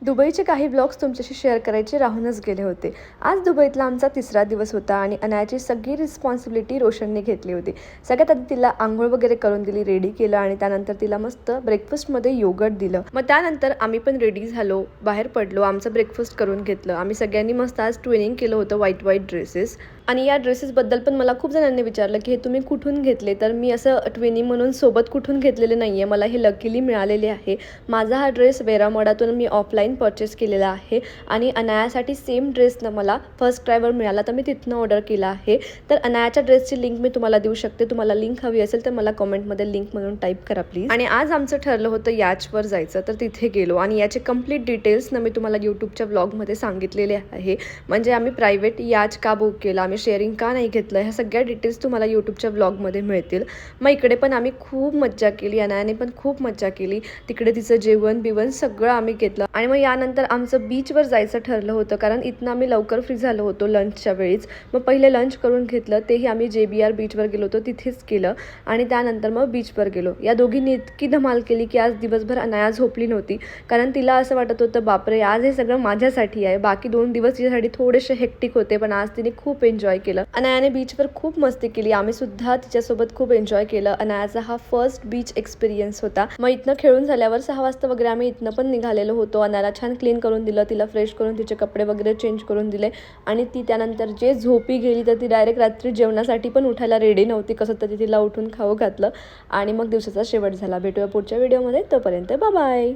दुबईचे काही ब्लॉग्स तुमच्याशी शेअर करायचे राहूनच गेले होते। आज दुबईतला आमचा तिसरा दिवस होता आणि अनायाची सगळी रिस्पॉन्सिबिलिटी रोशनने घेतली होती। सगळ्यात आधी तिला आंघोळ वगैरे करून दिली, रेडी केलं आणि त्यानंतर तिला मस्त ब्रेकफास्टमध्ये योगर्ट दिलं। मग त्यानंतर आम्ही पण रेडी झालो, बाहेर पडलो, आमचं ब्रेकफास्ट करून घेतलं। आम्ही सगळ्यांनी मस्त आज ट्विनिंग केलं होतं, व्हाईट ड्रेसेस। आणि या ड्रेसेसबद्दल पण मला खूप जणांनी विचारलं की हे तुम्ही कुठून घेतले, तर मी असं ट्विनिंग म्हणून सोबत कुठून घेतलेले नाही आहे, मला हे लकीली मिळालेले आहे। माझा हा ड्रेस वेरामोडातून मी ऑफलाईन परचेस केलेला आहे आणि अनायासाठी सेम ड्रेसनं मला फर्स्ट क्रायवर मिळाला, तर मी तिथनं ऑर्डर केला आहे। तर अनायाच्या ड्रेसची लिंक मी तुम्हाला देऊ शकते, तुम्हाला लिंक हवी असेल तर मला कमेंटमध्ये लिंक म्हणून टाईप करा प्लीज। आणि आज आमचं ठरलं होतं याचवर जायचं, तर तिथे गेलो आणि याचे कंप्लीट डिटेल्सनं मी तुम्हाला यूट्यूबच्या ब्लॉगमध्ये सांगितलेले आहे। म्हणजे आम्ही प्रायव्हेट याच का बुक केला, आम्ही शेअरिंग का नाही घेतलं, ह्या सगळ्या डिटेल्स तुम्हाला यूट्यूबच्या ब्लॉगमध्ये मिळतील। मग इकडे पण आम्ही खूप मज्जा केली, अनायाने पण खूप मज्जा केली। तिकडे तिचं जेवण बिवण सगळं आम्ही घेतलं आणि मग यानंतर आमचं बीचवर जायचं ठरलं होतं, कारण इथनं आम्ही लवकर फ्री झालो होतो लंचच्या वेळीच। मग पहिले लंच करून घेतलं, तेही आम्ही JBR बीचवर गेलो होतो तिथेच केलं आणि त्यानंतर मग बीचवर गेलो। या दोघींनी इतकी धमाल केली की आज दिवसभर अनाया झोपली नव्हती, कारण तिला असं वाटत होतं बापरे आज हे सगळं माझ्यासाठी आहे। बाकी 2 दिवस तिच्यासाठी थोडेसे हेक्टिक होते, पण आज तिने खूप एन्जॉय केलं। अनायाने बीचवर खूप मस्ती केली, आम्ही सुद्धा तिच्यासोबत खूप एन्जॉय केलं। अनायाचा हा फर्स्ट बीच एक्सपिरियन्स होता। मग इथनं खेळून झाल्यावर 6 वाजता वगैरे आम्ही इथनं पण निघालेलो होतो। अनायाला छान क्लीन करून दिलं, तिला फ्रेश करून तिचे कपडे वगैरे चेंज करून दिले आणि ती त्यानंतर जे झोपी गेली, तर ती डायरेक्ट रात्री जेवणासाठी पण उठायला रेडी नव्हती, कसं तरी तिला उठून खाऊ घातलं आणि मग दिवसाचा शेवट झाला। भेटूया पुढच्या व्हिडिओमध्ये, तोपर्यंत बाय बाय।